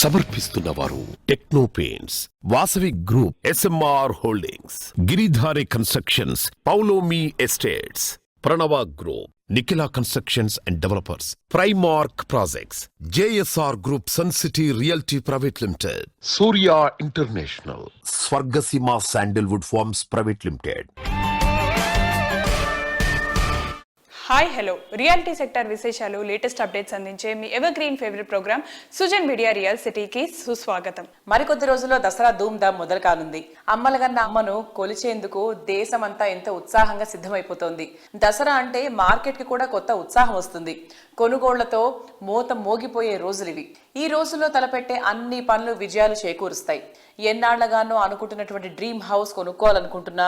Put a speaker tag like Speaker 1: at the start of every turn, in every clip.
Speaker 1: సమర్పిస్తున్నవారు techno paints, Vasavi group, SMR holdings, Giridhari constructions, Paulomi estates, Pranava group, Nikhila constructions and developers, Primark projects, JSR group, sun city realty private limited, Surya international, Swargaseema sandalwood farms private limited.
Speaker 2: Hi hello, reality sector విశేషాలు, latest updates అందించే మీ evergreen favourite programme Sujan media real సిటీకి సుస్వాగతం.
Speaker 3: మరికొద్ది రోజుల్లో దసరా ధూమ్ ధామ్ మొదలు కానుంది. అమ్మలగన్న అమ్మను కొలిచేందుకు దేశమంతా ఎంతో ఉత్సాహంగా సిద్ధమైపోతోంది. దసరా అంటే మార్కెట్ కి కూడా కొత్త ఉత్సాహం వస్తుంది. కొనుగోళ్లతో మోత మోగిపోయే రోజులివి. ఈ రోజుల్లో తలపెట్టే అన్ని పనులు విజయాలు చేకూరుస్తాయి. ఎన్నాళ్లగానో అనుకుంటున్నటువంటి డ్రీమ్ హౌస్ కొనుక్కోవాలనుకుంటున్నా,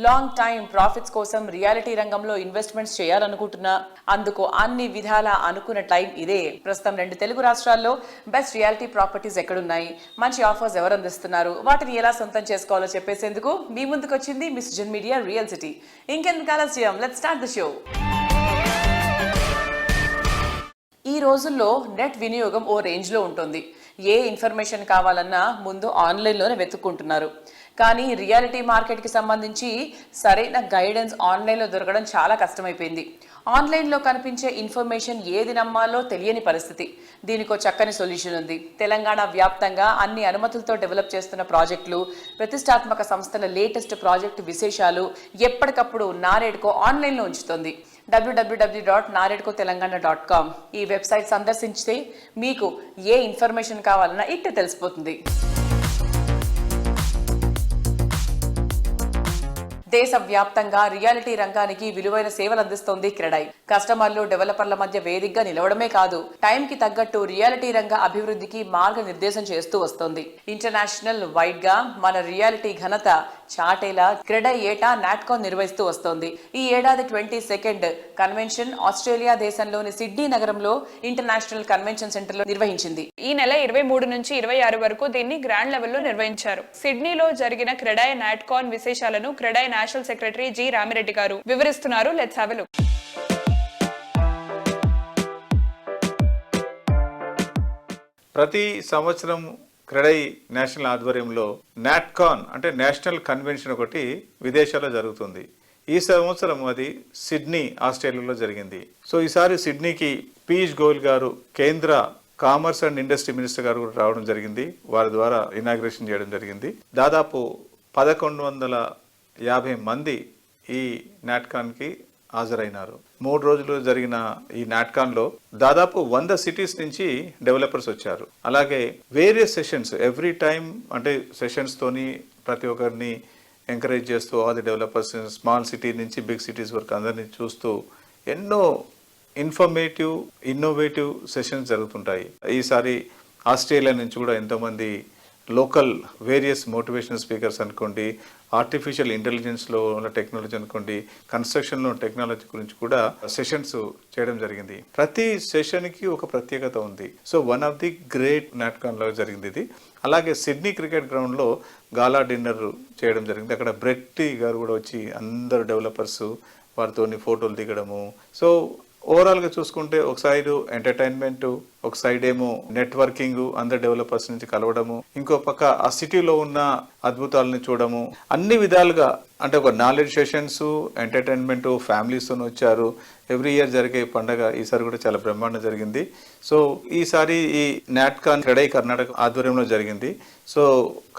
Speaker 3: లాంగ్ టైం ప్రాఫిట్స్ కోసం రియాలిటీ రంగంలో ఇన్వెస్ట్మెంట్స్ చేయాలనుకుంటున్నా, అందుకు అన్ని విధాలా అనుకున్న టైం ఇదే. ప్రస్తుతం 2 తెలుగు రాష్ట్రాల్లో బెస్ట్ రియాలిటీ ప్రాపర్టీస్ ఎక్కడున్నాయి, మంచి ఆఫర్స్ ఎవరు అందిస్తున్నారు, వాటిని ఎలా సొంతం చేసుకోవాలో చెప్పేసేందుకు మీ ముందుకు వచ్చింది మీ సుజన్ మీడియా రియల్ సిటీ. ఇంకెందుకు ఆలస్యం, లెట్స్ స్టార్ట్ ద షో. ఈ రోజుల్లో నెట్ వినియోగం ఓ రేంజ్లో ఉంటుంది. ఏ ఇన్ఫర్మేషన్ కావాలన్నా ముందు ఆన్లైన్లోనే వెతుక్కుంటున్నారు. కానీ రియాలిటీ మార్కెట్కి సంబంధించి సరైన గైడెన్స్ ఆన్లైన్లో దొరకడం చాలా కష్టమైపోయింది. ఆన్లైన్లో కనిపించే ఇన్ఫర్మేషన్ ఏది నమ్మాలో తెలియని పరిస్థితి. దీనికో చక్కని సొల్యూషన్ ఉంది. తెలంగాణ వ్యాప్తంగా అన్ని అనుమతులతో డెవలప్ చేస్తున్న ప్రాజెక్టులు, ప్రతిష్టాత్మక సంస్థల లేటెస్ట్ ప్రాజెక్టు విశేషాలు ఎప్పటికప్పుడు నారేడ్కో ఆన్లైన్లో ఉంచుతుంది. www.naredkotelangana.com ఈ వెబ్సైట్ సందర్శించితే మీకు ఏ ఇన్ఫర్మేషన్ కావాలన్నా ఇట్టే తెలిసిపోతుంది. దేశవ్యాప్తంగా రియాలిటీ రంగానికి విలువైన సేవలు అందిస్తోంది క్రెడై. కస్టమర్లు, డెవలపర్ల మధ్య వేదికగా నిలవడమే కాదు, టైంకి తగ్గట్టు రియాలిటీ రంగ అభివృద్ధికి మార్గనిర్దేశం చేస్తూ వస్తోంది. ఇంటర్నేషనల్ వైడ్ గా మన రియాలిటీ ఘనత చాటేలా క్రెడై ఏటా నాట్కాన్ నిర్వహిస్తూ వస్తోంది. ఈ ఏడాది 22nd కన్వెన్షన్ ఆస్ట్రేలియా దేశంలోని సిడ్నీ నగరంలో ఇంటర్నేషనల్ కన్వెన్షన్ సెంటర్ లో నిర్వహించింది.
Speaker 2: ఈ నెల 23 నుంచి 26 వరకు దీన్ని గ్రాండ్ లెవెల్లో నిర్వహించారు. సిడ్నీలో జరిగిన క్రెడై నాట్కాన్ విశేషాలను CREDAI national secretary G Ramireddy గారు వివరిస్తున్నారు. Let's have a look.
Speaker 4: ప్రతి సంవత్సరం క్రెడై నేషనల్ ఆధ్వర్యంలో నాట్కాన్ అంటే నేషనల్ కన్వెన్షన్ ఒకటి విదేశాల్లో జరుగుతుంది. ఈ సంవత్సరం అది సిడ్నీ, ఆస్ట్రేలియాలో జరిగింది. సో ఈసారి సిడ్నీకి పీయూష్ గోయల్ గారు, కేంద్ర కామర్స్ అండ్ ఇండస్ట్రీ మినిస్టర్ గారు కూడా రావడం జరిగింది. వారి ద్వారా ఇనాగ్రేషన్ చేయడం జరిగింది. దాదాపు 1150 మంది ఈ నాట్కాన్కి హాజరైనారు. 3 రోజులు జరిగిన ఈ నాట్కాన్లో దాదాపు 100 సిటీస్ నుంచి డెవలపర్స్ వచ్చారు. అలాగే వేరియస్ సెషన్స్, ఎవ్రీ టైం అంటే సెషన్స్ తోని ప్రతి ఒక్కరిని ఎంకరేజ్ చేస్తూ all the developers, small city నుంచి బిగ్ సిటీస్ వరకు అందరినీ చూస్తూ ఎన్నో ఇన్ఫర్మేటివ్, ఇన్నోవేటివ్ సెషన్స్ జరుగుతుంటాయి. ఈసారి ఆస్ట్రేలియా నుంచి కూడా ఎంతోమంది లోకల్ వేరియస్ మోటివేషనల్ స్పీకర్స్ అనుకోండి, ఆర్టిఫిషియల్ ఇంటెలిజెన్స్లో ఉన్న టెక్నాలజీ అనుకోండి, కన్స్ట్రక్షన్లో టెక్నాలజీ గురించి కూడా సెషన్స్ చేయడం జరిగింది. ప్రతి సెషన్కి ఒక ప్రత్యేకత ఉంది. So one of the great నాట్కాన్లో జరిగింది ఇది. అలాగే సిడ్నీ క్రికెట్ గ్రౌండ్లో గాలా డిన్నర్ చేయడం జరిగింది. అక్కడ బ్రెట్టి గారు కూడా వచ్చి అందరు డెవలపర్స్ వారితో ఫోటోలు దిగడము. సో ఓవరాల్గా చూసుకుంటే ఒక సైడ్ ఎంటర్టైన్మెంట్, ఒక సైడ్ ఏమో నెట్వర్కింగ్, అందరు డెవలపర్స్ నుంచి కలవడము, ఇంకో పక్క ఆ సిటీలో ఉన్న అద్భుతాలని చూడము, అన్ని విధాలుగా అంటే ఒక నాలెడ్జ్ సెషన్స్, ఎంటర్టైన్మెంట్, ఫ్యామిలీస్తో వచ్చారు. ఎవ్రీ ఇయర్ జరిగే పండగ ఈసారి కూడా చాలా బ్రహ్మాండంగా జరిగింది. సో ఈసారి ఈ నాట్కాన్ క్రెడై కర్ణాటక ఆధ్వర్యంలో జరిగింది. So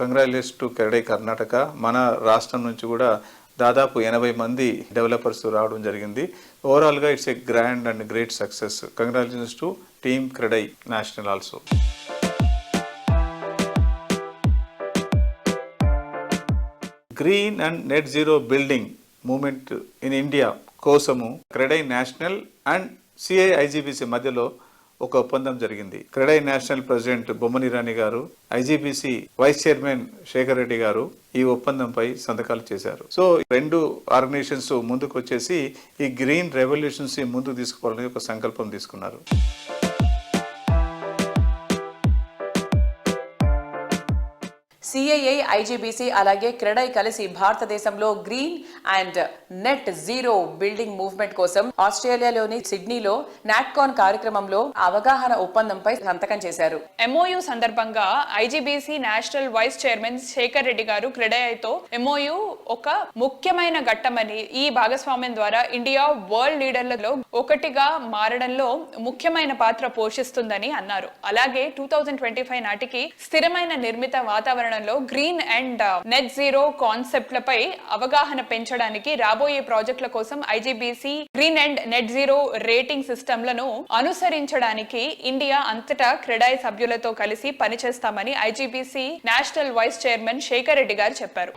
Speaker 4: congratulations to CREDAI Karnataka. మన రాష్ట్రం నుంచి కూడా దాదాపు 80 మంది డెవలపర్స్ రావడం జరిగింది. ఓవరాల్గా it's a grand and great success. Congratulations to team CREDAI national also. Green and net zero building movement in India కోసము క్రెడై నేషనల్ అండ్ CIIGBC మధ్యలో ఒక ఒప్పందం జరిగింది. క్రెడై నేషనల్ ప్రెసిడెంట్ బొమ్మని రాణి గారు, IGBC vice chairman Shekhar Reddy గారు ఈ ఒప్పందంపై సంతకాలు చేశారు. సో 2 ఆర్గనైజేషన్స్ ముందుకు వచ్చేసి ఈ గ్రీన్ రెవల్యూషన్స్ ముందుకు తీసుకుపోవాలని ఒక సంకల్పం తీసుకున్నారు.
Speaker 3: సిఐఐ, ఐజీబీసీ అలాగే క్రెడై కలిసి భారతదేశంలో green and net zero building movement కోసం ఆస్ట్రేలియాలోని సిడ్నీలో నాట్కాన్ కార్యక్రమంలో అవగాహన ఒప్పందంపై సంతకం చేశారు.
Speaker 2: ఎంఓయు సందర్భంగా IGBC national vice chairman Shekhar Reddy గారు క్రెడైతో ఎంఓయు ఒక ముఖ్యమైన ఘట్టమని, ఈ భాగస్వామ్యం ద్వారా ఇండియా వరల్డ్ లీడర్లలో ఒకటిగా మారడంలో ముఖ్యమైన పాత్ర పోషిస్తుందని అన్నారు. అలాగే 2025 నాటికి స్థిరమైన నిర్మిత వాతావరణంలో గ్రీన్ అండ్ నెట్ జీరో కాన్సెప్ట్లపై అవగాహన పెంచడానికి రాబోయే ప్రాజెక్టుల కోసం IGBC green and net zero rating సిస్టమ్లను అనుసరించడానికి ఇండియా అంతటా క్రెడై సభ్యులతో కలిసి పనిచేస్తామని IGBC national vice chairman Shekhar Reddy గారు చెప్పారు.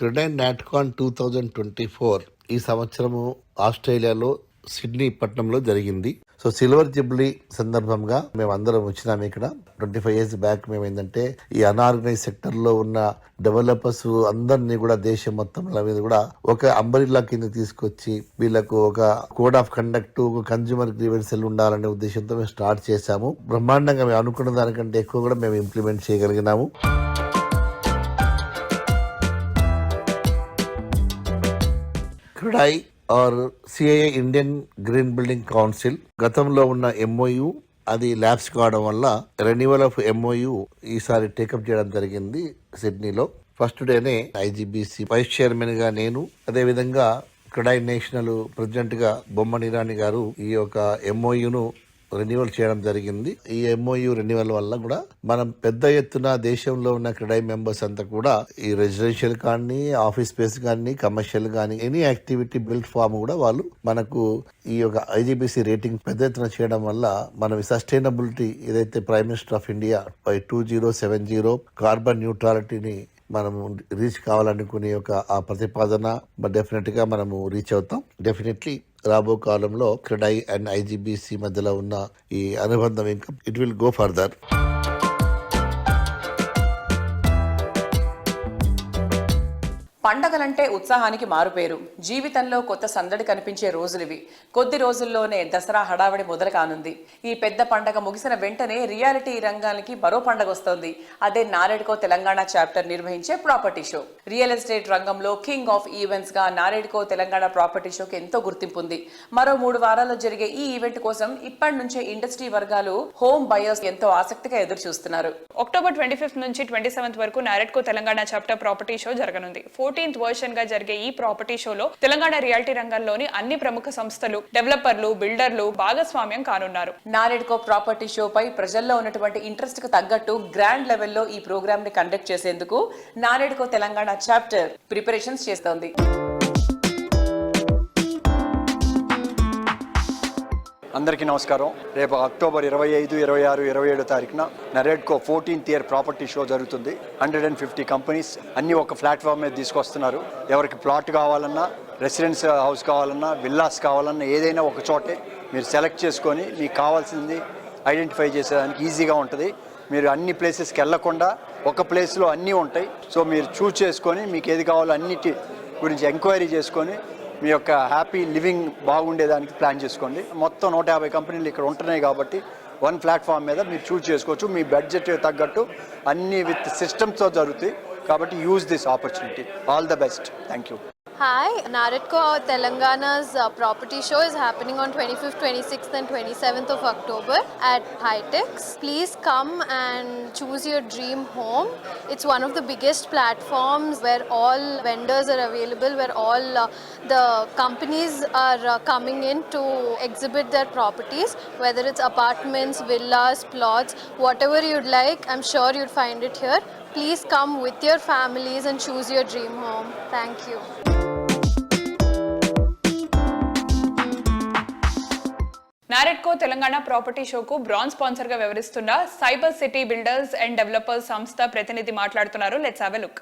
Speaker 5: క్రెడై నాట్కాన్ 2024 ఈ సంవత్సరము ఆస్ట్రేలియాలో సిడ్నీ పట్టణంలో జరిగింది. సో సిల్వర్ జూబ్లీ సందర్భంగా మేము అందరం వచ్చినాము. ఇక్కడ 25 years బ్యాక్ మేము ఏంటంటే ఈ అన్ఆర్గనైజ్ సెక్టర్ లో ఉన్న డెవలపర్స్ అందరినీ కూడా దేశం మొత్తం మీద కూడా ఒక అంబరిల్లా కింద తీసుకొచ్చి వీళ్ళకు ఒక కోడ్ ఆఫ్ కండక్ట్, ఒక కన్జ్యూమర్ గ్రీవెన్స్ సెల్ ఉండాలనే ఉద్దేశంతో మేము స్టార్ట్ చేశాము. బ్రహ్మాండంగా మేము అనుకున్న దానికంటే ఎక్కువ కూడా మేము ఇంప్లిమెంట్ చేయగలిగినాము. CREDAI or CII Indian green building council గతంలో ఉన్న ఎంఓయు అది ల్యాబ్స్ కావడం వల్ల రెన్యువల్ ఆఫ్ ఎంఓయు ఈసారి టేకప్ చేయడం జరిగింది సిడ్నీలో. ఫస్ట్ డేనే ఐజీబీసీ వైస్ చైర్మన్ గా నేను, అదే విధంగా క్రెడై నేషనల్ ప్రెసిడెంట్ గా బొమ్మని ఇరానీ గారు ఈ యొక్క ఎంఓయును రెన్యువల్ చేయడం జరిగింది. ఈ ఎంఓయు రెన్యువల్ వల్ల కూడా మనం పెద్ద ఎత్తున దేశంలో ఉన్న క్రెడై మెంబర్స్ అంతా కూడా ఈ రెసిడెన్షియల్ కానీ, ఆఫీస్ స్పేస్ కానీ, కమర్షియల్ కానీ ఎనీ యాక్టివిటీ బిల్ట్ ఫామ్ కూడా వాళ్ళు మనకు ఈ యొక్క ఐజీబీసీ రేటింగ్ పెద్ద ఎత్తున చేయడం వల్ల మనం సస్టైనబిలిటీ ఏదైతే prime minister of India by 2070 carbon న్యూట్రాలిటీని మనము రీచ్ కావాలనుకునే ఒక ఆ ప్రతిపాదన డెఫినెట్ గా మనము రీచ్ అవుతాం. డెఫినెట్లీ రాబో కాలంలో క్రెడై అండ్ ఐజీబీసీ మధ్యలో ఉన్న ఈ అనుబంధం ఇంకా ఇట్ విల్ గో ఫర్దర్.
Speaker 3: పండగలంటే ఉత్సాహానికి మారుపేరు. జీవితంలో కొత్త సందడి కనిపించే రోజులివి. కొద్ది రోజుల్లోనే దసరా హడావిడి మొదలు కానుంది. ఈ పెద్ద పండగ ముగిసిన వెంటనే రియాలిటీ రంగానికి మరో పండగ వస్తోంది. అదే నారేడ్కో తెలంగాణ చాప్టర్ నిర్వహించే ప్రాపర్టీ షో. రియల్ ఎస్టేట్ రంగంలో కింగ్ ఆఫ్ ఈవెంట్స్ గా నారేడ్కో తెలంగాణ ప్రాపర్టీ షోకి ఎంతో గుర్తింపు ఉంది. మరో 3 వారాల్లో జరిగే ఈ ఈవెంట్ కోసం ఇప్పటి నుంచే ఇండస్ట్రీ వర్గాలు, హోమ్ బయర్స్ ఎంతో ఆసక్తిగా ఎదురు చూస్తున్నారు.
Speaker 2: అక్టోబర్ 25 నుంచి 27 వరకు NAREDCO Telangana chapter property show జరగనుంది. 14th వర్షన్ గా జరిగే ఈ ప్రాపర్టీ షోలో తెలంగాణ రియాలిటీ రంగంలోని అన్ని ప్రముఖ సంస్థలు, డెవలపర్లు, బిల్డర్లు భాగస్వామ్యం కానున్నారు.
Speaker 3: నారేడ్కో ప్రాపర్టీ షో పై ప్రజల్లో ఉన్నటువంటి ఇంట్రెస్ట్ కు తగ్గట్టు గ్రాండ్ లెవెల్లో ఈ ప్రోగ్రామ్ ని కండక్ట్ చేసేందుకు నారేడ్కో తెలంగాణ చాప్టర్ ప్రిపరేషన్స్ చేస్తోంది.
Speaker 6: అందరికీ నమస్కారం. రేపు అక్టోబర్ 25, 26, 27 తారీఖున NAREDCO 14th year property show జరుగుతుంది. 150 కంపెనీస్ అన్ని ఒక ప్లాట్ఫామ్ మీద తీసుకొస్తున్నారు. ఎవరికి ప్లాట్ కావాలన్నా, రెసిడెన్స్ హౌస్ కావాలన్నా, విల్లాస్ కావాలన్నా ఏదైనా ఒక చోటే మీరు సెలెక్ట్ చేసుకొని మీకు కావాల్సింది ఐడెంటిఫై చేసేదానికి ఈజీగా ఉంటుంది. మీరు అన్ని ప్లేసెస్కి వెళ్లకుండా ఒక ప్లేస్లో అన్నీ ఉంటాయి. సో మీరు చూస్ చేసుకొని మీకు ఏది కావాలో అన్నిటి గురించి ఎంక్వైరీ చేసుకొని మీ యొక్క హ్యాపీ లివింగ్ బాగుండేదానికి ప్లాన్ చేసుకోండి. మొత్తం 150 కంపెనీలు ఇక్కడ ఉంటున్నాయి కాబట్టి వన్ ప్లాట్ఫామ్ మీద మీరు చూస్ చేసుకోవచ్చు. మీ బడ్జెట్ తగ్గట్టు అన్ని విత్ సిస్టమ్స్తో జరుగుతాయి కాబట్టి use this opportunity. All the best. Thank you.
Speaker 7: Hi, Naredko Telangana's property show is happening on 25th, 26th and 27th of October at Hitex. Please come and choose your dream home. It's one of the biggest platforms where all vendors are available, where all the companies are coming in to exhibit their properties, whether it's apartments, villas, plots, whatever you'd like, I'm sure you'd find it here. Please come with your families and choose your dream home. Thank you.
Speaker 2: NAREDCO Telangana property షోకు bronze sponsor గా వ్యవహరిస్తున్న cyber city builders and developers సంస్థ ప్రతినిధి మాట్లాడుతున్నారు. Let's have a look.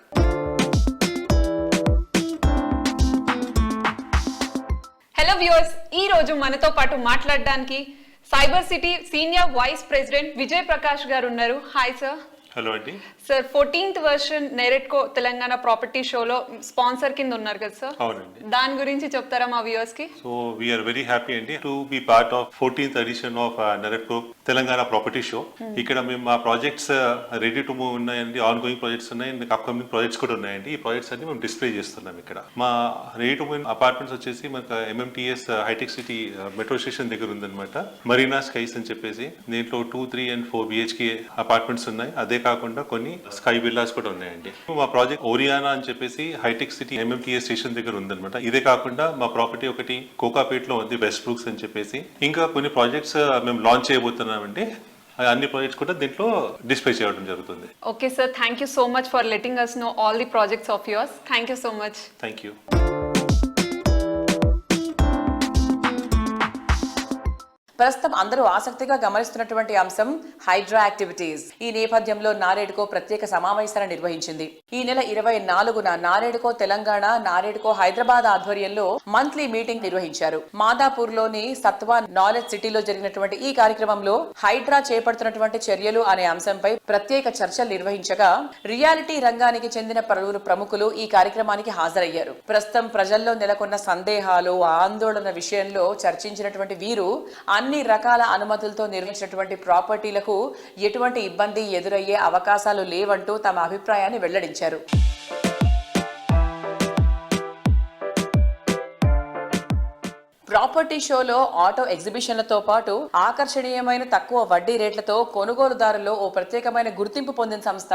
Speaker 2: Hello viewers, ఈ రోజు మనతో పాటు మాట్లాడడానికి cyber city senior vice president Vijay Prakash garu ఉన్నారు. Hi sir.
Speaker 8: హలో అండి.
Speaker 2: Sir 14th version NAREDCO Telangana property షోలో స్పాన్సర్ కింద ఉన్నారు కదా సార్?
Speaker 8: అవునండి.
Speaker 2: దాని గురించి చెప్తారా మా వ్యూవర్స్ కి?
Speaker 8: సో వీఆర్ వెరీ హ్యాపీ అండి to be part of 14th edition of NAREDCO Telangana property show. ఇక్కడ మేము మా ప్రాజెక్ట్స్ రెడీ టు మూవ్ ఉన్నాయండి, ఆన్ గోయింగ్ ప్రాజెక్ట్స్ ఉన్నాయి, అప్కమింగ్ ప్రాజెక్ట్స్ కూడా ఉన్నాయండి. ఈ ప్రాజెక్ట్స్ అన్ని మేము డిస్ప్లే చేస్తున్నాం ఇక్కడ. మా రెడీ టు మూవ్ అపార్ట్మెంట్స్ వచ్చేసి మనకు MMTS hitech city metro station దగ్గర ఉందన్నమాట. మరీనా స్కైస్ అని చెప్పేసి దీంట్లో 2, 3 and 4 BHK అపార్ట్మెంట్స్ ఉన్నాయి. అదే కాకుండా కొన్ని స్కై విల్లాస్ కూడా ఉన్నాయండి. మా ప్రాజెక్ట్ ఓరియానా అని చెప్పేసి హైటెక్ సిటీ MMTS స్టేషన్ దగ్గర ఉందన్నమాట. ఇదే కాకుండా మా ప్రాపర్టీ ఒకటి కోకాపేట్ లో ఉంది, వెస్ట్ బ్రూక్స్ అని చెప్పేసి. ఇంకా కొన్ని ప్రాజెక్ట్స్ మేము లాంచ్ చేయబోతున్నామండి. అన్ని ప్రాజెక్ట్స్ కూడా దీంట్లో డిస్ప్లే చేయడం జరుగుతుంది.
Speaker 2: Okay sir, thank you so much for letting us know all the projects of yours. Thank you so much.
Speaker 8: Thank you.
Speaker 3: ప్రస్తుతం అందరూ ఆసక్తిగా గమనిస్తున్నటువంటి అంశం హైడ్రా యాక్టివిటీస్. ఈ నేపథ్యంలో నారేడ్కో ప్రత్యేక సమావేశాన్ని నిర్వహించింది. ఈ నెల 24న నారేడ్కో తెలంగాణ, నారేడ్కో హైదరాబాద్ ఆధ్వర్యంలో మంత్లీ మీటింగ్ నిర్వహించారు. మాదాపూర్ లోని సత్వా నాలెడ్జ్ సిటీలో జరిగినటువంటి ఈ కార్యక్రమంలో హైడ్రా చేపడుతున్నటువంటి చర్యలు అనే అంశంపై ప్రత్యేక చర్చలు నిర్వహించగా రియాలిటీ రంగానికి చెందిన పలువురు ప్రముఖులు ఈ కార్యక్రమానికి హాజరయ్యారు. ప్రస్తుతం ప్రజల్లో నెలకొన్న సందేహాలు, ఆందోళన విషయంలో చర్చించినటువంటి వీరు అన్ని రకాల అనుమతులతో నిర్మించినటువంటి ప్రాపర్టీలకు ఎటువంటి ఇబ్బంది ఎదురయ్యే అవకాశాలు లేవంటూ తమ అభిప్రాయాన్ని వెల్లడించారు. ప్రాపర్టీ షోలో ఆటో ఎగ్జిబిషన్లతో పాటు ఆకర్షణీయమైన తక్కువ వడ్డీ రేట్లతో కొనుగోలుదారుల్లో ఓ ప్రత్యేకమైన గుర్తింపు పొందిన సంస్థ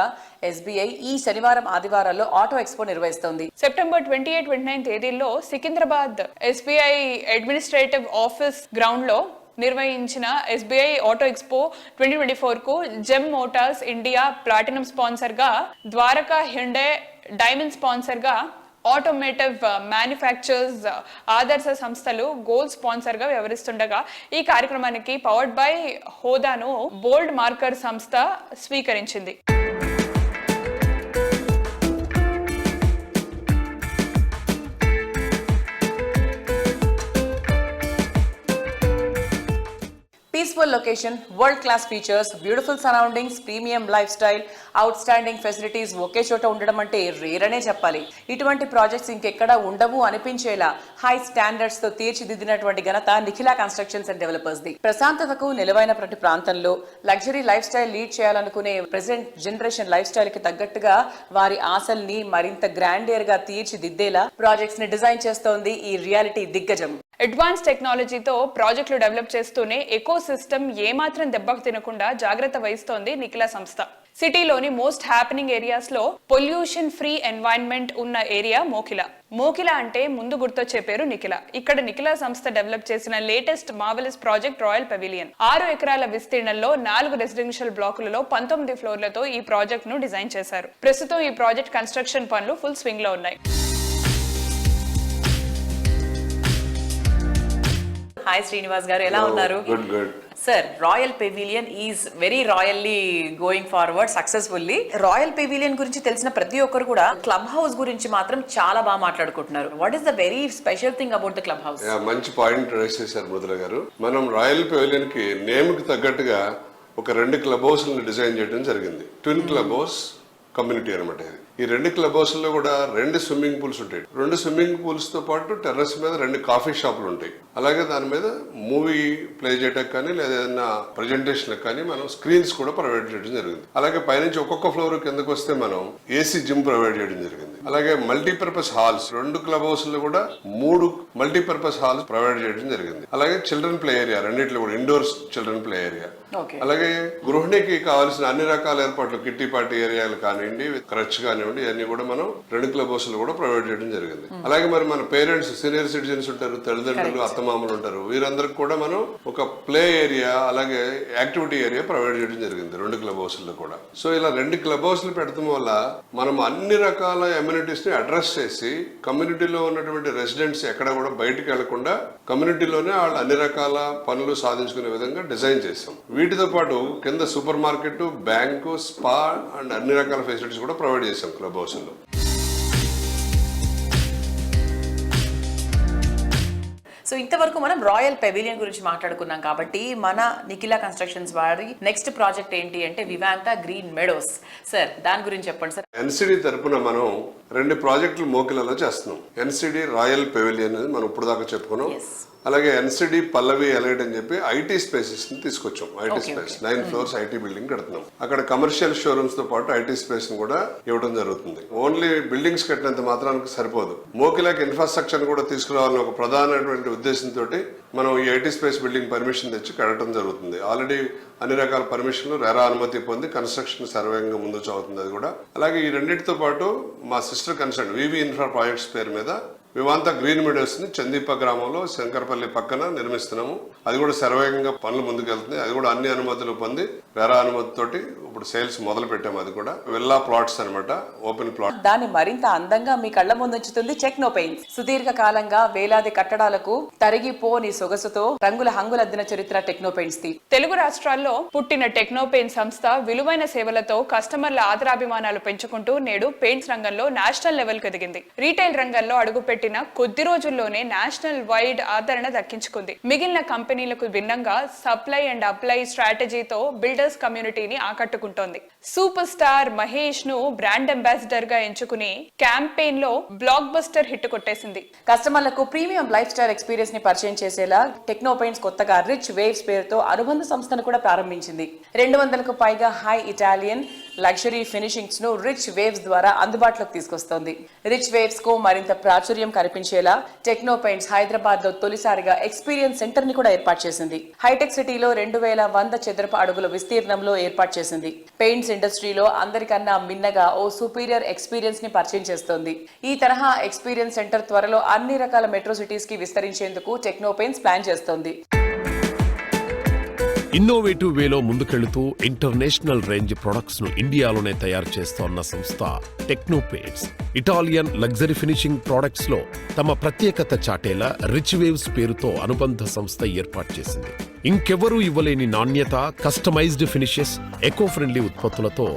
Speaker 3: SBI ఈ శనివారం, ఆదివారాల్లో ఆటో ఎక్స్పో నిర్వహిస్తోంది.
Speaker 2: సెప్టెంబర్ 28-29 తేదీల్లో Secunderabad SBI administrative office ground లో నిర్వహించిన SBI ఆటో ఎక్స్పో 2024 కు gem Motors India platinum sponsor గా, ద్వారకా హ్యుండే డైమండ్ స్పాన్సర్ గా, ఆటోమేటివ్ మ్యానుఫ్యాక్చర్స్ ఆదర్శ సంస్థలు గోల్డ్ స్పాన్సర్ గా వ్యవహరిస్తుండగా ఈ కార్యక్రమానికి పవర్డ్ బై హోదాను బోల్డ్ మార్కర్ సంస్థ స్వీకరించింది.
Speaker 3: Peaceful location, world class features, beautiful surroundings, premium lifestyle, outstanding facilities ఒకే చోట ఉండడం అంటే రేర్ అనే చెప్పాలి. ఇటువంటి ప్రాజెక్ట్స్ ఇంకెక్కడా ఉండవు అనిపించేలా హై స్టాండర్డ్స్ తో తీర్చిదిద్దినటువంటి ఘనత నిఖిలా కన్స్ట్రక్షన్స్ అండ్ డెవలపర్స్ ది. ప్రశాంతతకు నిలవైన ప్రతి ప్రాంతంలో లగ్జరీ లైఫ్ స్టైల్ లీడ్ చేయాలనుకునే ప్రెసెంట్ జనరేషన్ లైఫ్ స్టైల్ కి తగ్గట్టుగా వారి ఆశల్ని మరింత గ్రాండియర్ గా తీర్చిదిద్దేలా ప్రాజెక్ట్స్ ని డిజైన్ చేస్తోంది ఈ రియాలిటీ దిగ్గజం.
Speaker 2: అడ్వాన్స్ టెక్నాలజీతో ప్రాజెక్టులు డెవలప్ చేస్తూనే ఎకో సిస్టమ్ ఏమాత్రం దెబ్బకు తినకుండా జాగ్రత్త వహిస్తోంది నిఖిలా సంస్థ. సిటీలోని మోస్ట్ హ్యాపెనింగ్ ఏరియాస్ లో పొల్యూషన్ ఫ్రీ ఎన్వైరన్మెంట్ ఉన్న ఏరియా మోకిలా. మోకిలా అంటే ముందు గుర్తొచ్చే పేరు నిఖిలా. ఇక్కడ నిఖిలా సంస్థ డెవలప్ చేసిన latest marvellous project royal pavilion. 6 ఎకరాల విస్తీర్ణంలో 4 రెసిడెన్షియల్ బ్లాకులలో 19 ఫ్లోర్లతో ఈ ప్రాజెక్ట్ ను డిజైన్ చేశారు. ప్రస్తుతం ఈ ప్రాజెక్ట్ కన్స్ట్రక్షన్ పనులు ఫుల్ స్వింగ్ లో ఉన్నాయి.
Speaker 3: హాయ్ శ్రీనివాస్ గారు, ఎలా ఉన్నారు?
Speaker 9: Good.
Speaker 3: Sir, royal pavilion is very royally going forward successfully. Royal pavilion గురించి తెలిసిన ప్రతి ఒక్కరు కూడా క్లబ్ హౌస్ గురించి మాత్రం చాలా బాగా మాట్లాడుకుంటున్నారు. What is the very special thing about the club house?
Speaker 9: మంచి పాయింట్ రైస్ చేశారు మృదుల గారు. మనం రాయల్ పెవిలియన్ కి నేమ్ కి తగ్గట్టుగా ఒక 2 క్లబ్ హౌస్ డిజైన్ చేయడం జరిగింది. ట్విన్ క్లబ్ హౌస్ కమ్యూనిటీ అనమాట. ఈ 2 క్లబ్ హౌస్ లో కూడా 2 స్విమ్మింగ్ పూల్స్ ఉంటాయి. 2 స్విమ్మింగ్ పూల్స్ తో పాటు టెర్రస్ మీద 2 కాఫీ షాపులు ఉంటాయి. అలాగే దాని మీద మూవీ ప్లే చేయడానికి కానీ లేదా ఏదైనా ప్రెజెంటేషన్ కానీ మనం స్క్రీన్స్ కూడా ప్రొవైడ్ చేయడం జరిగింది. అలాగే పైనుంచి ఒక్కొక్క ఫ్లోర్ కిందకు వస్తే మనం AC జిమ్ ప్రొవైడ్ చేయడం జరిగింది. అలాగే మల్టీపర్పస్ హాల్స్ 2 క్లబ్ హౌస్ లో కూడా 3 మల్టీపర్పస్ హాల్స్ ప్రొవైడ్ చేయడం జరిగింది. అలాగే చిల్డ్రన్ ప్లే ఏరియా, రెండిట్లో కూడా ఇండోర్స్ చిల్డ్రన్ ప్లే ఏరియా. అలాగే గృహిణికి కావాల్సిన అన్ని రకాల ఏర్పాట్లు, కిట్టి పార్టీ ఏరియాలు కానివ్వండి, క్రచ్ కానివ్వండి, ఇవన్నీ కూడా మనం 2 క్లబ్ హౌస్ లో కూడా ప్రొవైడ్ చేయడం జరిగింది. అలాగే మరి మన పేరెంట్స్, సీనియర్ సిటిజన్స్ ఉంటారు, తల్లిదండ్రులు, అత్తమామలు ఉంటారు, వీరందరికి కూడా మనం ఒక ప్లే ఏరియా అలాగే యాక్టివిటీ ఏరియా ప్రొవైడ్ చేయడం జరిగింది 2 క్లబ్ హౌస్ లో కూడా. సో ఇలా 2 క్లబ్ హౌస్ లు పెడతాం వల్ల మనం అన్ని రకాల అమ్యూనిటీస్ ని అడ్రస్ చేసి కమ్యూనిటీలో ఉన్నటువంటి రెసిడెంట్స్ ఎక్కడ కూడా బయటకు వెళ్లకుండా కమ్యూనిటీలోనే వాళ్ళు అన్ని రకాల పనులు సాధించుకునే విధంగా డిజైన్ చేసాం. వీటితో పాటు కింద super market, bank, spa and అన్ని రకాల ఫెసిలిటీస్ కూడా ప్రొవైడ్ చేసాం క్లబ్ హౌస్ లో.
Speaker 3: సో ఇంతవరకు మనం రాయల్ పెవిలియన్ గురించి మాట్లాడుకున్నాం కాబట్టి మన నిఖిలా కన్స్ట్రక్షన్స్ వారి నెక్స్ట్ ప్రాజెక్ట్ ఏంటి అంటే వివాంత గ్రీన్ మెడోస్. సార్ దాని గురించి చెప్పండి సార్.
Speaker 9: ఎన్సిడి తరపున మనం 2 ప్రాజెక్టులు మోకిలలో చేస్తున్నాం. ఎన్సిడి రాయల్ పెవిలియన్ అని మనం ఇప్పుడు దాకా చెప్పుకున్నాం. అలాగే ఎన్సిడి పల్లవి ఎలైట్ అని చెప్పి ఐటీ స్పేసెస్ ని తీసుకొచ్చాం. IT space 9 floors IT building కడుతున్నాం. అక్కడ కమర్షియల్ షోరూమ్స్ తో పాటు ఐటీ స్పేస్ ని కూడా ఇవ్వడం జరుగుతుంది. ఓన్లీ బిల్డింగ్స్ కట్టినంత మాత్రానికి సరిపోదు, మోకిలాకి ఇన్ఫ్రాస్ట్రక్చర్ కూడా తీసుకురావాలని ఒక ప్రధానమైనటువంటి ఉద్దేశంతో మనం ఈ ఐటీ స్పేస్ బిల్డింగ్ పర్మిషన్ తెచ్చి కట్టడం జరుగుతుంది. ఆల్రెడీ అన్ని రకాల పర్మిషన్లు రెరా అనుమతి పొంది కన్స్ట్రక్షన్ సర్వేగంగా ముందు చదువుతుంది. అది కూడా అలాగే ఈ రెండింటితో పాటు మా సిస్టర్ కన్సర్న్ వివి ఇన్ఫ్రా ప్రాజెక్ట్స్ పేరు మీద వివాంత గ్రీన్ మెడోస్ ని చందీప గ్రామంలో శంకరపల్లి పక్కన నిర్మిస్తున్నాము. అది కూడా శరవేగంగా పనులు ముందుకెళ్తుంది. అది కూడా అన్ని అనుమతులు పొంది వేరే అనుమతితోటి ఇప్పుడు సేల్స్ మొదలు పెట్టాము. అది కూడా విల్లా ప్లాట్స్ అన్నమాట, ఓపెన్ ప్లాట్.
Speaker 3: దాన్ని మరింత అందంగా మీ కళ్ళ ముందుంచుతుంది టెక్నో పెయింట్స్. సుదీర్ఘ కాలంగా వేలాది కట్టడాలకు తరిగిపోని సొగసుతో రంగుల హంగులద్దిన చరిత్ర టెక్నో పెయింట్స్ ది.
Speaker 2: తెలుగు రాష్ట్రాల్లో పుట్టిన టెక్నో పెయింట్ సంస్థ విలువైన సేవలతో కస్టమర్ల ఆదరాభిమానాలు పెంచుకుంటూ నేడు పెయింట్స్ రంగంలో నేషనల్ లెవెల్ కు ఎదిగింది. రీటైల్ రంగంలో అడుగుపెట్టిన కొద్ది రోజుల్లోనే నేషనల్ వైడ్ ఆదరణ దక్కించుకుంది. మిగిలిన కంపెనీలకు భిన్నంగా సప్లై అండ్ అప్లై స్ట్రాటజీతో బిల్డర్స్ కమ్యూనిటీని ఆకట్టుకుంటోంది. సూపర్ స్టార్ మహేష్ ను బ్రాండ్ అంబాసిడర్ గా ఎంచుకుని క్యాంపెయిన్ లో బ్లాక్ బస్టర్ హిట్ కొట్టేసింది.
Speaker 3: కస్టమర్లకు ప్రీమియం లైఫ్ స్టైల్ ఎక్స్పీరియన్స్ ని పరిచయం చేసేలా టెక్నో పెయింట్స్ కొత్తగా రిచ్ వేవ్స్ పేరుతో అనుబంధ సంస్థను కూడా ప్రారంభించింది. 200కు పైగా హై ఇటాలియన్ లగ్జరీ ఫినిషింగ్స్ ను రిచ్ వేవ్స్ ద్వారా అందుబాటులోకి తీసుకొస్తోంది. రిచ్ వేవ్స్ కు మరింత ప్రాచుర్యం కనిపించేలా టెక్నో పెయింట్స్ హైదరాబాద్ లో తొలిసారిగా ఎక్స్పీరియన్స్ సెంటర్ ని కూడా ఏర్పాటు చేసింది. హైటెక్ సిటీలో 2100 చదరపు అడుగుల విస్తీర్ణంలో ఏర్పాటు చేసింది. పెయింట్స్ ఇండస్ట్రీలో అందరికన్నా మిన్నగా ఓ సుపీరియర్ ఎక్స్పీరియన్స్ ని పరిచయం చేస్తోంది. ఈ తరహా ఎక్స్పీరియన్స్ సెంటర్ త్వరలో అన్ని రకాల మెట్రో సిటీస్ కి విస్తరించేందుకు టెక్నో పెయింట్స్ ప్లాన్ చేస్తోంది.
Speaker 1: ఇన్నోవేటివ్ వేలో ముందుకెళ్తూ ఇంటర్నేషనల్ రేంజ్ ప్రొడక్ట్స్ ను ఇండియాలోనే తయారు చేస్తోన్న సంస్థ techno paints. Italian luxury finishing products లో తమ ప్రత్యేకత చాటేలా రిచ్ వేవ్స్ పేరుతో అనుబంధ సంస్థ ఏర్పాటు చేసింది. ఇంకెవరూ ఇవ్వలేని నాణ్యత, కస్టమైజ్డ్ ఫినిషెస్, ఎకో ఫ్రెండ్లీ ఉత్పత్తులతో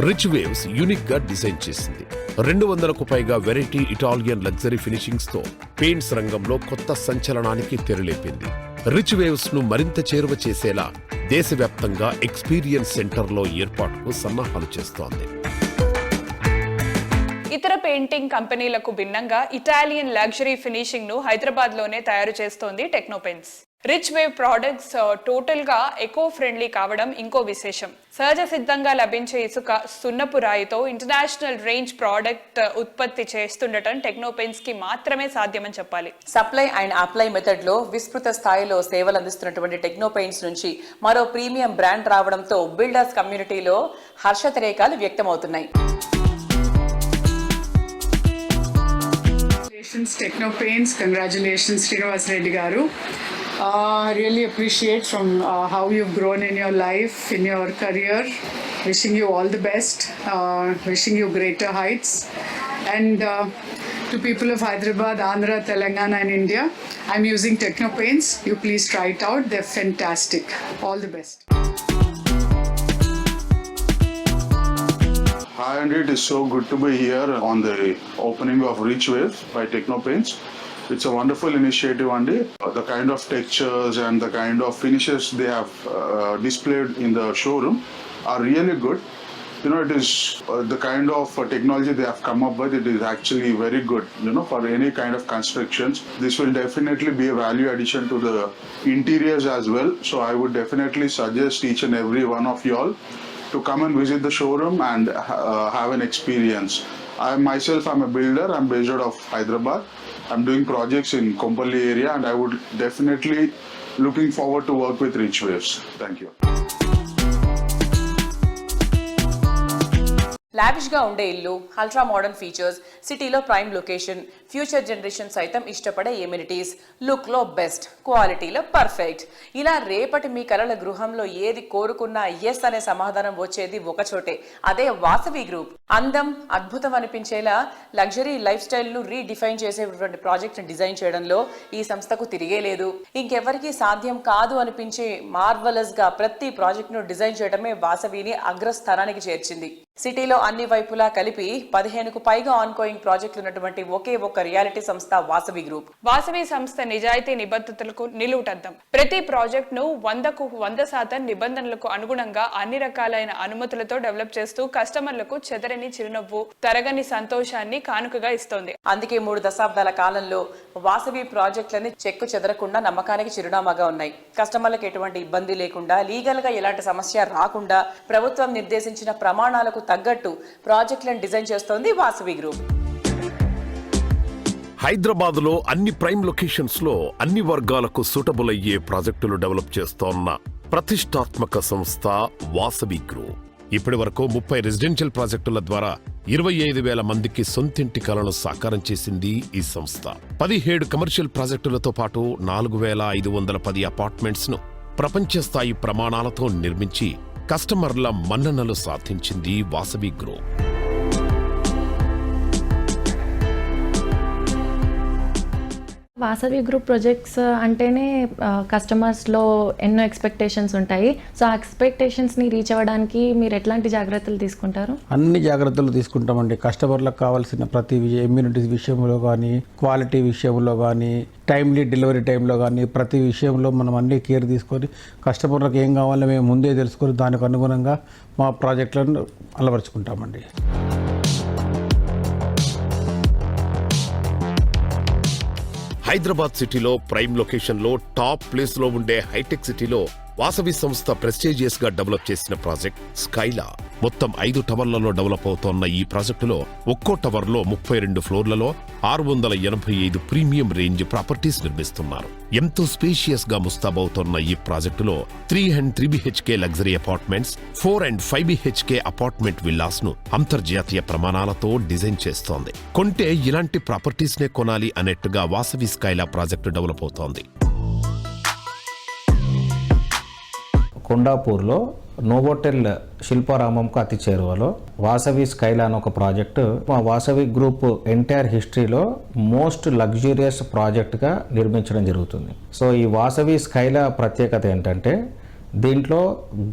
Speaker 1: రిచ్ వేవ్స్ యూనిక్ గా డిజైన్ చేసింది. 200కు పైగా వెరైటీ ఇటాలియన్ లగ్జరీ ఫినిషింగ్స్ తో పెయింట్స్ రంగంలో కొత్త సంచలనానికి తెరలేపింది. రిచ్ వేవ్స్ ను మరింత చేరువ చేసేలా దేశవ్యాప్తంగా ఎక్స్పీరియన్స్ సెంటర్లో ఏర్పాటుకు సన్నాహాలు చేస్తోంది.
Speaker 2: ఇతర పెయింటింగ్ కంపెనీలకు భిన్నంగా ఇటాలియన్ లగ్జరీ ఫినిషింగ్ ను హైదరాబాద్ లోనే తయారు చేస్తోంది techno paints. Rich wave products total గా ఎకో ఫ్రెండ్లీ కావడం ఇంకో విశేషం. సహజ సిద్ధంగా లభించే ఇసుక, సున్నపు రాయితో ఇంటర్నేషనల్ రేంజ్ ప్రోడక్ట్ ఉత్పత్తి చేస్తుండటం టెక్నో పెయింట్స్ కి మాత్రమే సాధ్యమని చెప్పాలి.
Speaker 3: సప్లై అండ్ అప్లై మెథడ్ లో విస్తృత స్థాయిలో సేవలు అందిస్తున్నటువంటి టెక్నో పెయింట్స్ నుంచి మరో ప్రీమియం బ్రాండ్ రావడంతో బిల్డర్స్ కమ్యూనిటీలో హర్షతిరేకాలు వ్యక్తమవుతున్నాయి.
Speaker 10: Techno Paints, congratulations Srinivas Reddy garu. I really appreciate from how you've grown in your life, in your career. Wishing you all the best, wishing you greater heights. And to people of Hyderabad, Andhra, Telangana and India, I'm using Techno Paints. You please try it out. They're fantastic. All the best.
Speaker 11: Hi, and it is so good to be here on the opening of Rich Waves by Techno Paints. It's a wonderful initiative, Andy. The kind of textures and the kind of finishes they have displayed in the showroom are really good. You know, it is the kind of technology they have come up with. It is actually very good, you know, for any kind of constructions. This will definitely be a value addition to the interiors as well. So I would definitely suggest each and every one of y'all to come and visit the showroom and have an experience. I myself am a builder. I'm based out of Hyderabad. I'm doing projects in Kompally area and I would definitely looking forward to work with Rich Waves. Thank you.
Speaker 3: Lavish గా ఉండే ఇల్లు, ultra modern features, సిటీలో prime location, future generation సైతం ఇష్టపడే amenities, look లో best, క్వాలిటీలో perfect. ఇలా రేపటి మీ కలల గృహంలో ఏది కోరుకున్నా ఎస్ అనే సమాధానం వచ్చేది ఒకచోటే, అదే వాసవి గ్రూప్. అందం, అద్భుతం అనిపించేలా లగ్జరీ లైఫ్ స్టైల్ ను రీడిఫైన్ చేసేటువంటి ప్రాజెక్ట్ ని డిజైన్ చేయడంలో ఈ సంస్థకు తిరిగే లేదు. ఇంకెవరికి సాధ్యం కాదు అనిపించే మార్వలస్ గా ప్రతి ప్రాజెక్ట్ ను డిజైన్ చేయడమే వాసవిని అగ్రస్థానానికి చేర్చింది. సిటీలో అన్ని వైపులా కలిపి 15కు పైగా ఆన్గోయింగ్ ప్రాజెక్టులు ఉన్నటువంటి ఒకే ఒక్క రియాలిటీ సంస్థ వాసవి గ్రూప్.
Speaker 2: వాసవి సంస్థ నిజాయితీ నిబద్ధతలకు నిలువుటద్దం. ప్రతి ప్రాజెక్ట్ ను 100కు 100% నిబంధనలకు అనుగుణంగా అన్ని రకాలైన అనుమతులతో డెవలప్ చేస్తూ కస్టమర్లకు చెదరని చిరునవ్వు, తరగని సంతోషాన్ని కానుకగా ఇస్తోంది.
Speaker 3: అందుకే 3 దశాబ్దాల కాలంలో వాసవి ప్రాజెక్టులని చెక్కు చెదరకుండా నమ్మకానికి చిరునామాగా ఉన్నాయి. కస్టమర్లకు ఎటువంటి ఇబ్బంది లేకుండా, లీగల్ గా ఎలాంటి సమస్య రాకుండా ప్రభుత్వం నిర్దేశించిన ప్రమాణాలకు తగ్గట్టు ప్రాజెక్టులను డిజైన్ చేస్తోంది వాసవి గ్రూప్.
Speaker 1: హైదరాబాద్ లో అన్ని ప్రైమ్ లొకేషన్స్ లో అన్ని వర్గాలకు సూటబుల్ అయ్యే ప్రాజెక్టులు డెవలప్ చేస్తోన్న ప్రతిష్టాత్మక సంస్థ వాసవి గ్రూప్. ఇప్పటి వరకు 30 రెసిడెన్షియల్ ప్రాజెక్టుల ద్వారా 25,000 మందికి సొంతింటి కలను సాకారం చేసింది ఈ సంస్థ. 17 కమర్షియల్ ప్రాజెక్టులతో పాటు 4,510 అపార్ట్మెంట్స్ ను ప్రపంచ స్థాయి ప్రమాణాలతో నిర్మించి కస్టమర్ల మన్ననలు సాధించింది Vasavi group.
Speaker 12: Vasavi group projects అంటేనే కస్టమర్స్లో ఎన్నో ఎక్స్పెక్టేషన్స్ ఉంటాయి. సో ఆ ఎక్స్పెక్టేషన్స్ని రీచ్ అవ్వడానికి మీరు ఎట్లాంటి జాగ్రత్తలు తీసుకుంటారు?
Speaker 13: అన్ని జాగ్రత్తలు తీసుకుంటామండి. కస్టమర్లకు కావాల్సిన ప్రతి ఇమ్యూనిటీస్ విషయంలో కానీ, క్వాలిటీ విషయంలో కానీ, టైమ్లీ డెలివరీ టైంలో కానీ ప్రతి విషయంలో మనం అన్ని కేర్ తీసుకొని కస్టమర్లకు ఏం కావాలో మేము ముందే తెలుసుకొని దానికి అనుగుణంగా మా ప్రాజెక్టులను అలవరుచుకుంటామండి.
Speaker 1: హైదరాబాద్ సిటీలో ప్రైమ్ లొకేషన్ లో టాప్ ప్లేస్ లో ఉండే హైటెక్ సిటీలో వాసవి సంస్థ ప్రెస్టీజియస్ గా డెవలప్ చేసిన ప్రాజెక్ట్ స్కైలా. మొత్తం 5 టవర్లలో డెవలప్ అవుతోన్న ఈ ప్రాజెక్టులో ఒక్కో టవర్ లో 32 ఫ్లోర్లలో 685 ప్రీమియం రేంజ్ ప్రాపర్టీస్ నిర్మిస్తున్నారు. ఎంతో స్పేషియస్ గా ముస్తాబవుతోన్న ఈ ప్రాజెక్టులో 3 and 3 BHK luxury apartments, 4 and 5 BHK apartment villas ను అంతర్జాతీయ ప్రమాణాలతో డిజైన్ చేస్తోంది. కొంటే ఇలాంటి ప్రాపర్టీస్ నే కొనాలి అన్నట్టుగా వాసవి స్కైలా ప్రాజెక్టు డెవలప్ అవుతోంది.
Speaker 14: కొండాపూర్లో నోవోటెల్ శిల్పారామంకు అతి చేరువలో వాసవి స్కైలా అని ఒక ప్రాజెక్టు మా వాసవి గ్రూప్ ఎంటైర్ హిస్టరీలో మోస్ట్ లగ్జూరియస్ ప్రాజెక్ట్గా నిర్మించడం జరుగుతుంది. సో ఈ వాసవి స్కైలా ప్రత్యేకత ఏంటంటే దీంట్లో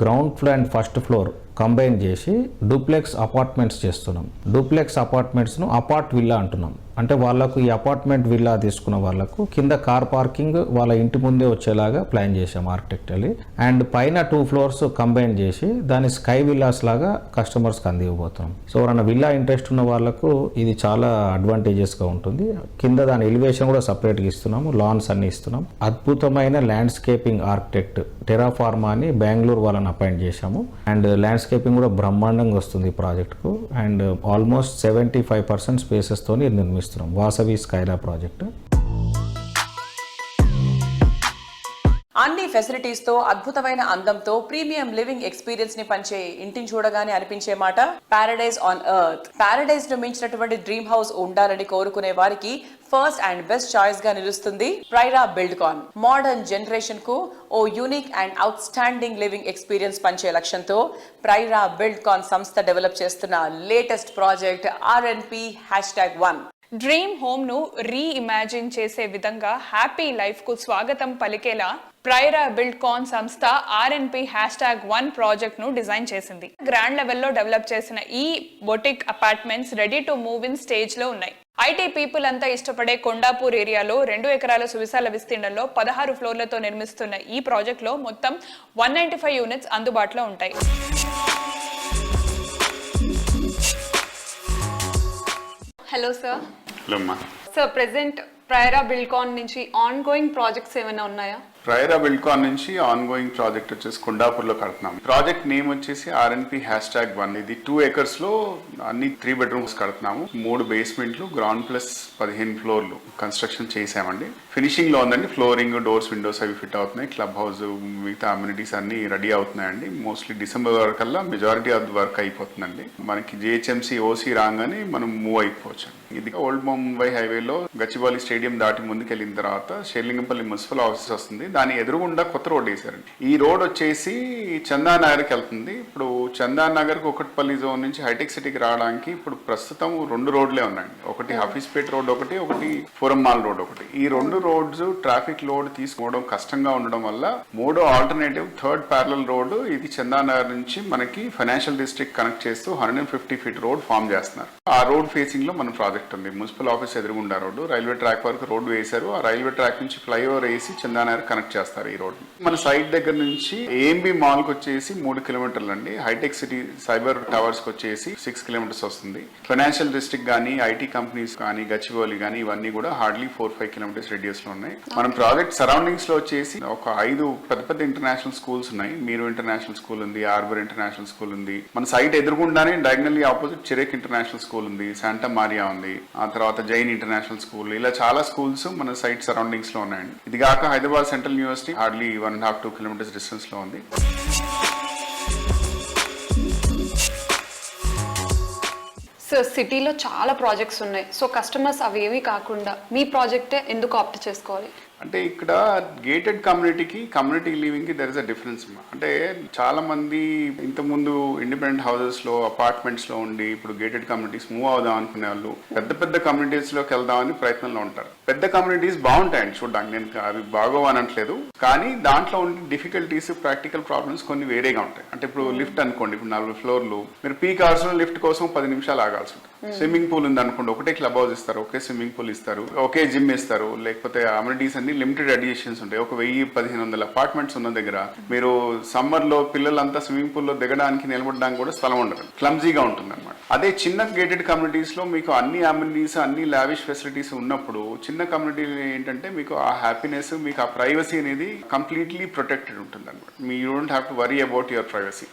Speaker 14: ground floor and first floor combine చేసి డూప్లెక్స్ అపార్ట్మెంట్స్ చేస్తున్నాం. డూప్లెక్స్ అపార్ట్మెంట్స్ను అపార్ట్ విల్లా అంటున్నాం. అంటే వాళ్ళకు ఈ అపార్ట్మెంట్ విల్లా తీసుకున్న వాళ్ళకు కింద కార్ పార్కింగ్ వాళ్ళ ఇంటి ముందే వచ్చేలాగా ప్లాన్ చేసాం ఆర్కిటెక్చర్లీ. అండ్ పైన 2 floors కంబైన్ చేసి దాని స్కై విల్లాస్ లాగా కస్టమర్స్కి అందివ్వబోతున్నాం. సో ఎవరైనా విల్లా ఇంట్రెస్ట్ ఉన్న వాళ్ళకు ఇది చాలా అడ్వాంటేజెస్గా ఉంటుంది. కింద దాని ఎలివేషన్ కూడా సపరేట్గా ఇస్తున్నాము, లాన్స్ అన్ని ఇస్తున్నాం. అద్భుతమైన ల్యాండ్స్కేపింగ్ ఆర్కిటెక్ట్ టెరాఫార్మా అని బెంగళూరు వాళ్ళని అపాయింట్ చేశాము. అండ్ ల్యాండ్స్కేపింగ్ కూడా బ్రహ్మాండంగా వస్తుంది ఈ ప్రాజెక్టుకు. అండ్ ఆల్మోస్ట్ 75% స్పేసెస్తో నిర్మిస్తున్నాం వాసవి స్కైలా ప్రాజెక్టు.
Speaker 3: అన్ని ఫెసిలిటీస్ తో అద్భుతమైన అందంతో ప్రీమియం లివింగ్ ఎక్స్పీరియన్స్ ని పంచే ఇంటిని చూడగానే అనిపించే మాట పారడైజ్ ఆన్ ఎర్త్. పారడైజ్ ను మించినటువంటి డ్రీమ్ హౌస్ ఉండాలని కోరుకునే వారికి ఫస్ట్ అండ్ బెస్ట్ చాయిస్ గా నిలుస్తుంది ప్రైరా బిల్డ్కాన్. మోడర్న్ జనరేషన్ కు ఓ unique and outstanding living experience పంచే లక్ష్యంతో ప్రైరా బిల్డ్కాన్ సంస్థ డెవలప్ చేస్తున్న latest project RNP#1.
Speaker 2: Dream home ను రీఇమాజిన్ చేసే విధంగా హ్యాపీ లైఫ్ కు స్వాగతం పలికేలా ప్రైరా బిల్డ్కాన్ సంస్థ RNP#1 ప్రాజెక్ట్ ను డిజైన్ చేసింది. గ్రాండ్ లెవెల్లో డెవలప్ చేసిన ఈ boutique apartments ready to move in stage లో ఉన్నాయి. ఐటీ పీపుల్ అంతా ఇష్టపడే కొండాపూర్ ఏరియాలో 2 ఎకరాల సువిశాల విస్తీర్ణంలో 16 ఫ్లోర్లతో నిర్మిస్తున్న ఈ ప్రాజెక్ట్ లో మొత్తం 195 యూనిట్స్ అందుబాటులో ఉంటాయి. Hello sir.
Speaker 15: హలో అమ్మా.
Speaker 2: సార్, ప్రెసెంట్ ప్రైరా బిల్డ్కాన్ నుంచి ఆన్ గోయింగ్ ప్రాజెక్ట్స్ ఏమైనా ఉన్నాయా?
Speaker 15: ప్రైరా బిల్డ్కాన్ నుంచి ఆన్ గోయింగ్ ప్రాజెక్ట్ వచ్చేసి కొండాపూర్లో కడుతున్నాం. ప్రాజెక్ట్ నేమ్ వచ్చేసి RNP#1. ఇది 2 acres లో అన్ని 3 bedrooms కడుతున్నాము. 3 basementలు, గ్రౌండ్ ప్లస్ 15 ఫ్లోర్లు కన్స్ట్రక్షన్ చేసామండి. ఫినిషింగ్ లో ఉందండి. ఫ్లోరింగ్, డోర్స్, విండోస్ అవి ఫిట్ అవుతున్నాయి. క్లబ్ హౌస్, మిగతా అమ్యూనిటీస్ అన్ని రెడీ అవుతున్నాయండి. మోస్ట్లీ డిసెంబర్ వరకల్లా మెజారిటీ ఆఫ్ ది వర్క్ అయిపోతుందండి. మనకి GHMC OC రాగానే మనం మూవ్ అయిపోవచ్చు. ఇది ఓల్డ్ ముంబై హైవేలో గచ్చిబౌలి స్టేడియం దాటి ముందుకు వెళ్ళిన తర్వాత షేర్లింగంపల్లి మున్సిపల్ ఆఫీస్ వస్తుంది. దాని ఎదురుగుండా కొత్త రోడ్ వేశారండి. ఈ రోడ్ వచ్చేసి చందానగర్కి వెళ్తుంది. ఇప్పుడు చందానగర్ కుకట్పల్లి జోన్ నుంచి హైటెక్ సిటీకి రావడానికి ఇప్పుడు ప్రస్తుతం 2 రోడ్లే ఉన్నాయండి. ఒకటి హఫీస్పేట్ రోడ్ ఒకటి ఫోరం మాల్ రోడ్ ఒకటి. ఈ 2 రోడ్స్ ట్రాఫిక్ లోడ్ తీసుకోవడం కష్టంగా ఉండడం వల్ల 3వ ఆల్టర్నేటివ్ 3rd ప్యారలల్ రోడ్ ఇది చందానగర్ నుంచి మనకి ఫైనాన్షియల్ డిస్ట్రిక్ట్ కనెక్ట్ చేస్తూ 150 ఫీట్ రోడ్ ఫామ్ చేస్తున్నారు. ఆ రోడ్ ఫేసింగ్ లో మన ప్రాజెక్ట్ ఉంది. మున్సిపల్ ఆఫీస్ ఎదురుగుండా రోడ్డు, రైల్వే ట్రాక్ వరకు రోడ్డు వేశారు. ఆ రైల్వే ట్రాక్ నుంచి ఫ్లైఓవర్ వేసి చందానగర్ కనెక్ట్ చేస్తారు ఈ రోడ్. మన సైట్ దగ్గర నుంచి ఏఎంబి మాల్ కి వచ్చేసి 3 కిలోమీటర్లు అండి. హైటెక్ సిటీ సైబర్ టవర్స్ కి వచ్చేసి 6 కిలోమీటర్స్ వస్తుంది. ఫైనాన్షియల్ డిస్ట్రిక్ట్ కానీ ఐటీ కంపెనీస్ కానీ గచ్చిబౌలి కానీ ఇవన్నీ కూడా హార్డ్లీ 4-5 కిలోమీటర్స్ రేడియస్ లో ఉన్నాయి. మన ప్రాజెక్ట్ సరౌండింగ్స్ లో వచ్చేసి ఒక 5 పెద్ద ఇంటర్నేషనల్ స్కూల్స్ ఉన్నాయి. మీరు ఇంటర్నేషనల్ స్కూల్ ఉంది, ఆర్బర్ ఇంటర్నేషనల్ స్కూల్ ఉంది. మన సైట్ ఎదురుగుండానే diagonally opposite CHIREC international school ఉంది, శాంటా మారియా ఉంది, ఆ తర్వాత జైన్ ఇంటర్నేషనల్ స్కూల్, ఇలా చాలా స్కూల్స్ మన సైట్ సరౌండింగ్స్ లో ఉన్నాయండి. ఇది కాక Hyderabad central university hardly 1.5-2 kilometres distance లో ఉంది.
Speaker 16: సో సిటీలో చాలా ప్రాజెక్ట్స్ ఉన్నాయి. సో కస్టమర్స్ అవేవి కాకుండా మీ ప్రాజెక్టే ఎందుకు ఆప్ట్ చేసుకోవాలి?
Speaker 15: అంటే ఇక్కడ గేటెడ్ కమ్యూనిటీ లివింగ్ కి దర్ ఇస్ అ డిఫరెన్స్. అంటే చాలా మంది ఇంతకుముందు ఇండిపెండెంట్ హౌసెస్ లో అపార్ట్మెంట్స్ లో ఉండి ఇప్పుడు గేటెడ్ కమ్యూనిటీస్ మూవ్ అవుదాం అనుకునే వాళ్ళు పెద్ద కమ్యూనిటీస్ లోకి వెళ్దామని ప్రయత్నంలో ఉంటారు. పెద్ద కమ్యూనిటీస్ బాగుంటాయండి చూడడానికి, నేను అవి బాగోవు అనట్లేదు, కానీ దాంట్లో ఉండే డిఫికల్టీస్ ప్రాక్టికల్ ప్రాబ్లమ్స్ కొన్ని వేరేగా ఉంటాయి. అంటే ఇప్పుడు లిఫ్ట్ అనుకోండి, ఇప్పుడు 40 ఫ్లోర్లు మీరు పీక్ అవర్స్ లో లిఫ్ట్ కోసం 10 నిమిషాలు ఆగాల్సి ఉంటుంది. స్విమ్మింగ్ పూల్ ఉంది అనుకోండి, ఒకటే క్లబ్ హౌస్ ఇస్తారు, ఒకే స్విమ్మింగ్ పూల్ ఇస్తారు, ఒకే జిమ్ ఇస్తారు. లేకపోతే అమ్యూనిటీస్ అన్ని లిమిటెడ్ అడిషన్స్ ఉంటాయి. ఒక 1000-1500 అపార్ట్మెంట్స్ ఉన్న దగ్గర మీరు సమ్మర్ లో పిల్లలంతా స్విమ్మింగ్ పూల్ లో దిగడానికి నిలబడడానికి కూడా స్థలం ఉండదు, క్లమ్జీగా ఉంటుంది అనమాట. అదే చిన్న గేటెడ్ కమ్యూనిటీస్ లో మీకు అన్ని అమ్యూనిటీస్ అన్ని లావిష్ ఫెసిలిటీస్ ఉన్నప్పుడు చిన్న కమ్యూనిటీ ఏంటంటే మీకు ఆ హ్యాపీనెస్, మీకు ఆ ప్రైవసీ అనేది కంప్లీట్లీ ప్రొటెక్టెడ్ ఉంటుంది అనమాట. మీ you don't have to worry about your privacy.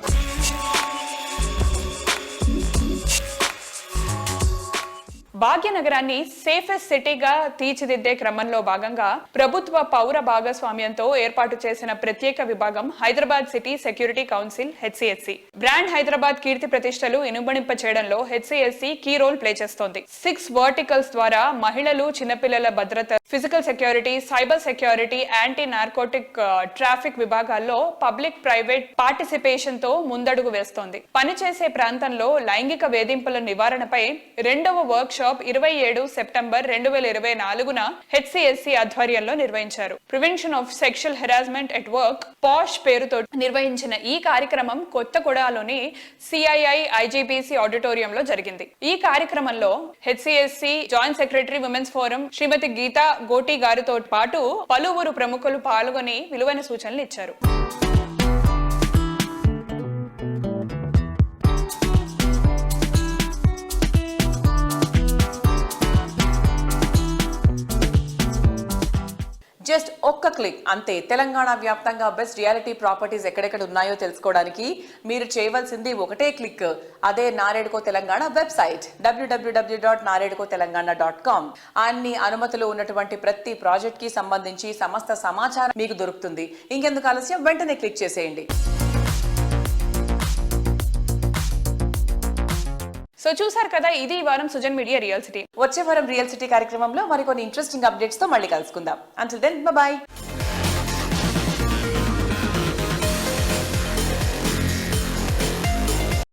Speaker 2: భాగ్యనగరాన్ని సేఫెస్ట్ సిటీగా తీర్చిదిద్దే క్రమంలో భాగంగా ప్రభుత్వ పౌర భాగస్వామ్యంతో ఏర్పాటు చేసిన ప్రత్యేక విభాగం Hyderabad city security council HCSC. Brand Hyderabad కీర్తి ప్రతిష్టలు ఇనుబడింప చేయడంలో HCSC కీ రోల్ ప్లే చేస్తోంది. 6 వర్టికల్స్ ద్వారా మహిళలు, చిన్నపిల్లల భద్రత, physical security, cyber security, anti narcotic, traffic విభాగాల్లో పబ్లిక్ ప్రైవేట్ పార్టిసిపేషన్ తో ముందడుగు వేస్తోంది. పనిచేసే ప్రాంతంలో లైంగిక వేధింపుల నివారణపై 2వ వర్క్ షాప్ 27 సెప్టెంబర్ 2024న HCSC ఆధ్వర్యంలో నిర్వహించారు. Prevention of sexual harassment at work POSH పేరుతో నిర్వహించిన ఈ కార్యక్రమం కొత్తగూడలోని CII IGBC ఆడిటోరియంలో జరిగింది. ఈ కార్యక్రమంలో HCSC joint secretary women's forum Shrimati Geeta Goti గారితో పాటు పలువురు ప్రముఖులు పాల్గొని విలువైన సూచనలు ఇచ్చారు.
Speaker 3: జస్ట్ ఒక్క క్లిక్ అంతే. తెలంగాణ వ్యాప్తంగా బెస్ట్ రియాలిటీ ప్రాపర్టీస్ ఎక్కడెక్కడ ఉన్నాయో తెలుసుకోవడానికి మీరు చేయవలసింది ఒకటే క్లిక్. అదే నారేడ్కో తెలంగాణ వెబ్సైట్ www.naredkotelangana.com. అన్ని అనుమతులు ఉన్నటువంటి ప్రతి ప్రాజెక్ట్ కి సంబంధించి సమస్త సమాచారం మీకు దొరుకుతుంది. ఇంకెందుకు ఆలస్యం, వెంటనే క్లిక్ చేసేయండి.
Speaker 2: సో చూసారు కదా, ఇది ఈ వారం సుజన్ మీడియా రియల్ సిటీ.
Speaker 3: వచ్చే వారం రియల్ సిటీ కార్యక్రమంలో మరికొన్ని ఇంట్రెస్టింగ్ అప్డేట్స్ తో మళ్ళీ కలుసుకుందాం. Until then, by.